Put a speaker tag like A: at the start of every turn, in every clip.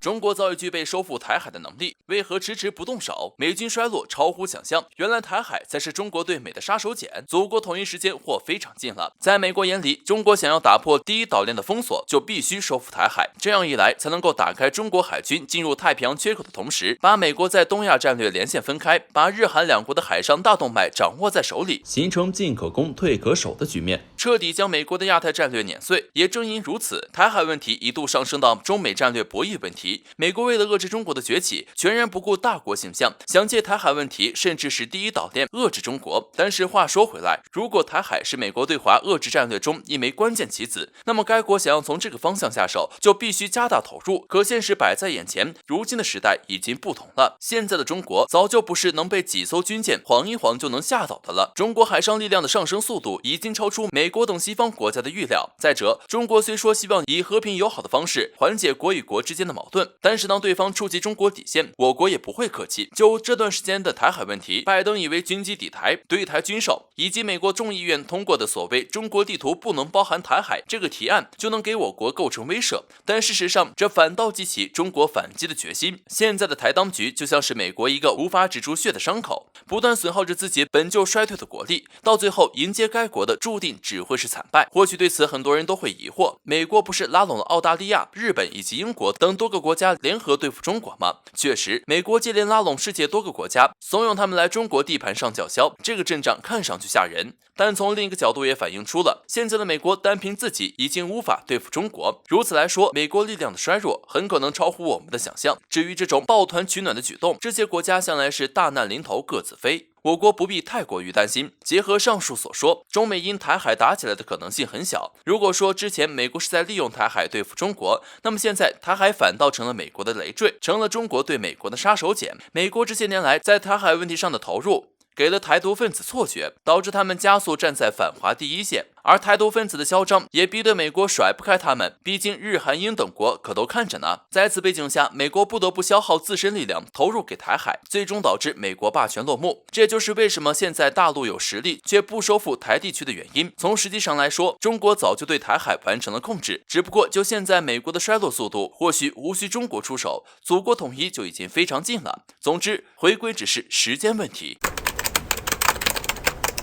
A: 中国早已具备收复台海的能力，为何迟迟不动手？美军衰落超乎想象，原来台海才是中国对美的杀手锏。祖国统一时间或非常近了，在美国眼里，中国想要打破第一岛链的封锁，就必须收复台海，这样一来才能够打开中国海军进入太平洋缺口的同时，把美国在东亚战略连线分开，把日韩两国的海上大动脉掌握在手里，形成进可攻退可守的局面，彻底将美国的亚太战略碾碎。也正因如此，台海问题一度上升到中美战略博弈问题。美国为了遏制中国的崛起，全然不顾大国形象，想借台海问题甚至是第一岛链遏制中国。但是话说回来，如果台海是美国对华遏制战略中一枚关键棋子，那么该国想要从这个方向下手，就必须加大投入。可现实摆在眼前，如今的时代已经不同了。现在的中国早就不是能被几艘军舰晃一晃就能吓倒的了。中国海上力量的上升速度已经超出美国等西方国家的预料。再者，中国虽说希望以和平友好的方式缓解国与国之间的矛盾，但是当对方触及中国底线，我国也不会客气。就这段时间的台海问题，拜登以为军机抵台、对台军售，以及美国众议院通过的所谓中国地图不能包含台海这个提案，就能给我国构成威慑。但事实上，这反倒激起中国反击的决心。现在的台当局就像是美国一个无法止住血的伤口，不断损耗着自己本就衰退的国力，到最后迎接该国的注定只会是惨败。或许对此很多人都会疑惑，美国不是拉拢了澳大利亚、日本以及英国等多个国家联合对付中国吗？确实，美国接连拉拢世界多个国家，怂恿他们来中国地盘上叫嚣，这个阵仗看上去吓人，但从另一个角度也反映出了现在的美国单凭自己已经无法对付中国。如此来说，美国力量的衰弱很可能超乎我们的想象。至于这种抱团取暖的举动，这些国家向来是大难临头各自飞，我国不必太过于担心。结合上述所说，中美因台海打起来的可能性很小。如果说之前美国是在利用台海对付中国，那么现在台海反倒成了美国的累赘，成了中国对美国的杀手锏。美国这些年来在台海问题上的投入，给了台独分子错觉，导致他们加速站在反华第一线，而台独分子的嚣张也逼得美国甩不开他们，毕竟日韩英等国可都看着呢。在此背景下，美国不得不消耗自身力量投入给台海，最终导致美国霸权落幕。这就是为什么现在大陆有实力却不收复台地区的原因。从实际上来说，中国早就对台海完成了控制，只不过就现在美国的衰落速度，或许无需中国出手，祖国统一就已经非常近了。总之，回归只是时间问题。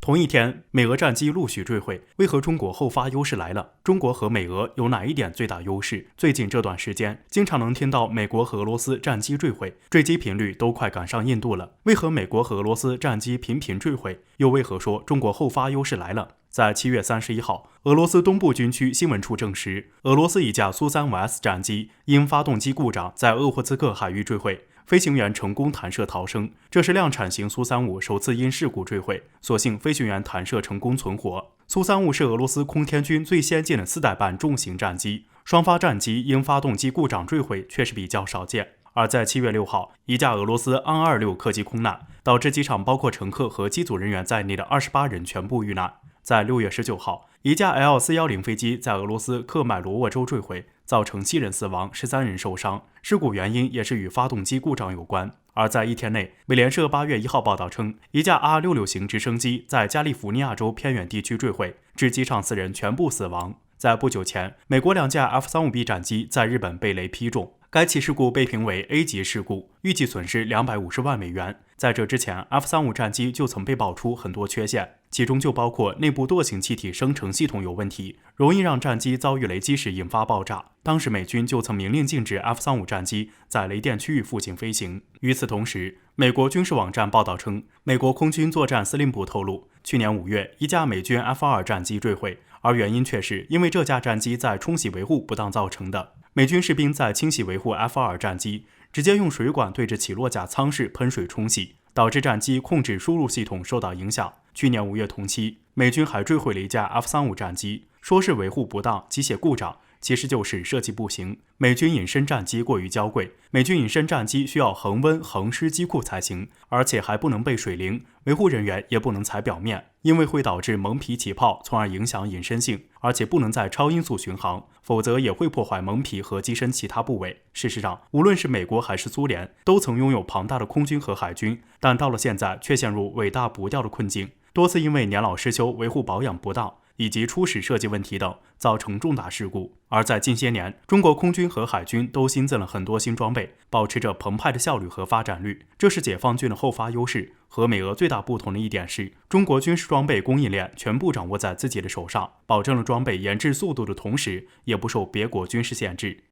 B: 同一天，美俄战机陆续坠毁，为何中国后发优势来了？中国和美俄有哪一点最大优势？最近这段时间，经常能听到美国和俄罗斯战机坠毁，坠机频率都快赶上印度了。为何美国和俄罗斯战机频频坠毁？又为何说中国后发优势来了？在7月31号，俄罗斯东部军区新闻处证实，俄罗斯一架苏 -35S 战机因发动机故障在鄂霍次克海域坠毁，飞行员成功弹射逃生，这是量产型苏35首次因事故坠毁，所幸飞行员弹射成功存活。苏35是俄罗斯空天军最先进的4代半重型战机，双发战机因发动机故障坠毁确实比较少见。而在7月6号，一架俄罗斯安26客机空难，导致机场包括乘客和机组人员在内的28人全部遇难。在6月19号，一架 L410飞机在俄罗斯克迈罗沃州坠毁，造成7人死亡，13人受伤。事故原因也是与发动机故障有关。而在一天内，美联社8月1号报道称，一架 R66型直升机在加利福尼亚州偏远地区坠毁，致机上4人全部死亡。在不久前，美国2架 F-35B 战机在日本被雷劈中，该起事故被评为 A 级事故，预计损失250万美元。在这之前 ，F-35战机就曾被爆出很多缺陷，其中就包括内部惰性气体生成系统有问题，容易让战机遭遇雷击时引发爆炸。当时美军就曾明令禁止 F-35战机在雷电区域附近飞行。与此同时，美国军事网站报道称，美国空军作战司令部透露，去年5月，一架美军 F-2战机坠毁，而原因却是因为这架战机在冲洗维护不当造成的。美军士兵在清洗维护 F-2战机，直接用水管对着起落架舱室喷水冲洗，导致战机控制输入系统受到影响。去年5月同期，美军还坠毁了一架 F-35战机，说是维护不当、机械故障，其实就是设计不行。美军隐身战机过于娇贵，美军隐身战机需要恒温恒湿机库才行，而且还不能被水淋，维护人员也不能踩表面，因为会导致蒙皮起泡，从而影响隐身性，而且不能在超音速巡航，否则也会破坏蒙皮和机身其他部位。事实上，无论是美国还是苏联，都曾拥有庞大的空军和海军，但到了现在却陷入尾大不掉的困境，多次因为年老失修、维护保养不当，以及初始设计问题等，造成重大事故。而在近些年，中国空军和海军都新增了很多新装备，保持着澎湃的效率和发展率，这是解放军的后发优势。和美俄最大不同的一点是，中国军事装备供应链全部掌握在自己的手上，保证了装备研制速度的同时，也不受别国军事限制。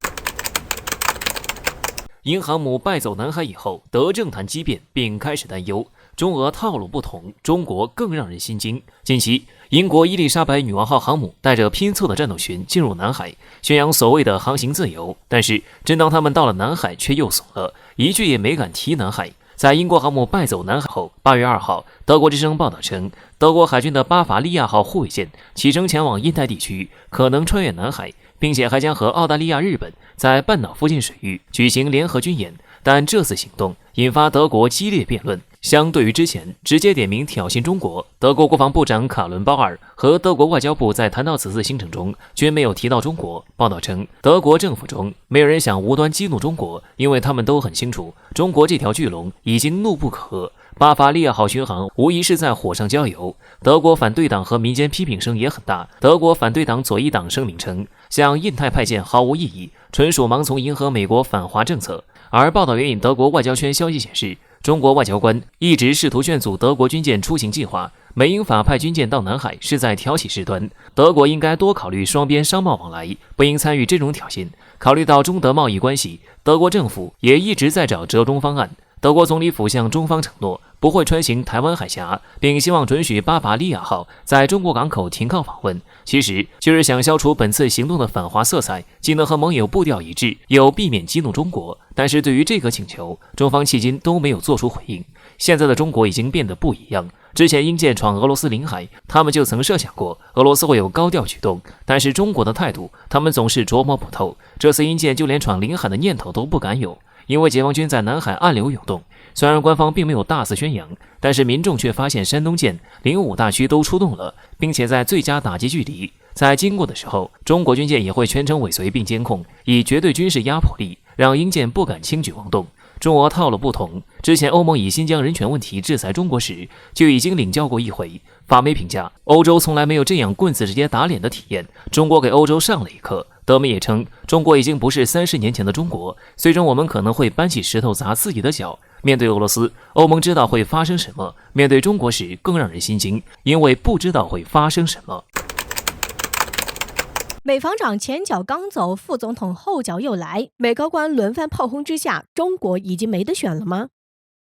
C: 英航母败走南海以后，德政坛激变，并开始担忧中俄套路不同，中国更让人心惊。近期，英国伊丽莎白女王号航母带着拼凑的战斗群进入南海，宣扬所谓的航行自由。但是，真当他们到了南海，却又怂了，一句也没敢提南海。在英国航母败走南海后，8月2号，德国之声报道称，德国海军的巴伐利亚号护卫舰启程前往印太地区，可能穿越南海，并且还将和澳大利亚、日本在半岛附近水域举行联合军演。但这次行动引发德国激烈辩论。相对于之前直接点名挑衅中国，德国国防部长卡伦鲍尔和德国外交部在谈到此次行程中均没有提到中国。报道称，德国政府中没有人想无端激怒中国，因为他们都很清楚，中国这条巨龙已经怒不可遏。巴伐利亚号巡航无疑是在火上浇油，德国反对党和民间批评声也很大。德国反对党左翼党声明称，向印太派舰毫无意义，纯属盲从迎合美国反华政策。而报道援引德国外交圈消息显示，中国外交官一直试图劝阻德国军舰出行计划，美英法派军舰到南海是在挑起事端，德国应该多考虑双边商贸往来，不应参与这种挑衅。考虑到中德贸易关系，德国政府也一直在找折中方案。德国总理府向中方承诺不会穿行台湾海峡，并希望准许巴伐利亚号在中国港口停靠访问，其实就是想消除本次行动的反华色彩，既能和盟友步调一致，又避免激怒中国。但是对于这个请求，中方迄今都没有做出回应。现在的中国已经变得不一样，之前英舰闯俄罗斯领海，他们就曾设想过俄罗斯会有高调举动，但是中国的态度他们总是琢磨不透。这次英舰就连闯领海的念头都不敢有，因为解放军在南海暗流涌动。虽然官方并没有大肆宣扬，但是民众却发现山东舰、05大区都出动了，并且在最佳打击距离，在经过的时候，中国军舰也会全程尾随并监控，以绝对军事压迫力让英舰不敢轻举妄动。中俄套路不同，之前欧盟以新疆人权问题制裁中国时，就已经领教过一回。法媒评价，欧洲从来没有这样棍子直接打脸的体验，中国给欧洲上了一课。德媒也称，中国已经不是30年前的中国，最终我们可能会搬起石头砸自己的脚。面对俄罗斯，欧盟知道会发生什么；面对中国时，更让人心惊，因为不知道会发生什么。
D: 美防长前脚刚走，副总统后脚又来，美高官轮番炮轰之下，中国已经没得选了吗？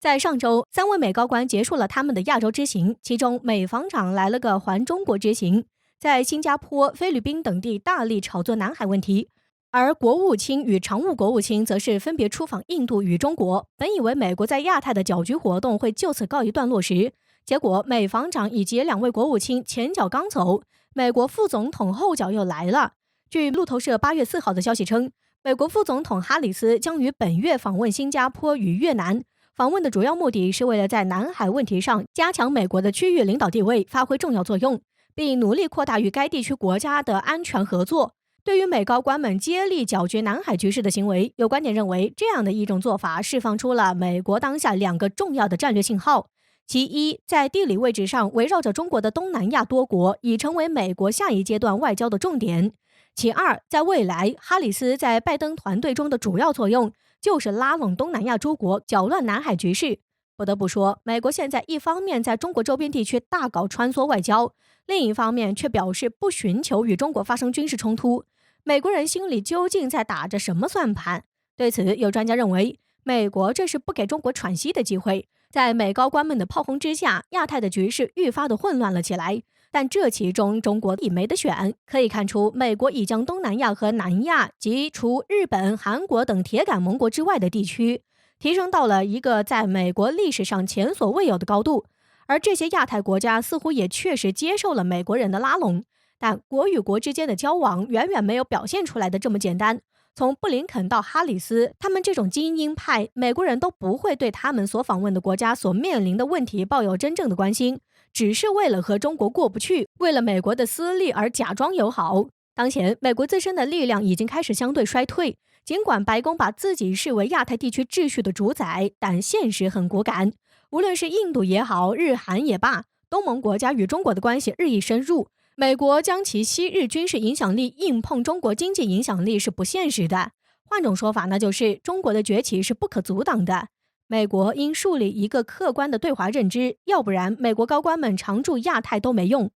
D: 在上周，3位美高官结束了他们的亚洲之行，其中美防长来了个环中国之行，在新加坡、菲律宾等地大力炒作南海问题，而国务卿与常务国务卿则是分别出访印度与中国。本以为美国在亚太的搅局活动会就此告一段落时，结果美防长以及2位国务卿前脚刚走，美国副总统后脚又来了。据路透社8月4号的消息称，美国副总统哈里斯将于本月访问新加坡与越南，访问的主要目的是为了在南海问题上加强美国的区域领导地位，发挥重要作用，并努力扩大与该地区国家的安全合作。对于美高官们接力搅局南海局势的行为，有观点认为，这样的一种做法释放出了美国当下2个重要的战略信号。其一，在地理位置上围绕着中国的东南亚多国已成为美国下一阶段外交的重点。其二，在未来，哈里斯在拜登团队中的主要作用就是拉拢东南亚诸国，搅乱南海局势。不得不说，美国现在一方面在中国周边地区大搞穿梭外交，另一方面却表示不寻求与中国发生军事冲突。美国人心里究竟在打着什么算盘？对此，有专家认为，美国这是不给中国喘息的机会。在美高官们的炮轰之下，亚太的局势愈发的混乱了起来。但这其中中国已没得选，可以看出美国已将东南亚和南亚及除日本、韩国等铁杆盟国之外的地区提升到了一个在美国历史上前所未有的高度，而这些亚太国家似乎也确实接受了美国人的拉拢，但国与国之间的交往远远没有表现出来的这么简单。从布林肯到哈里斯，他们这种精英派，美国人都不会对他们所访问的国家所面临的问题抱有真正的关心，只是为了和中国过不去，为了美国的私利而假装友好。当前，美国自身的力量已经开始相对衰退，尽管白宫把自己视为亚太地区秩序的主宰，但现实很骨感。无论是印度也好，日韩也罢，东盟国家与中国的关系日益深入，美国将其昔日军事影响力硬碰中国经济影响力是不现实的。换种说法，那就是中国的崛起是不可阻挡的。美国应树立一个客观的对华认知，要不然美国高官们常驻亚太都没用。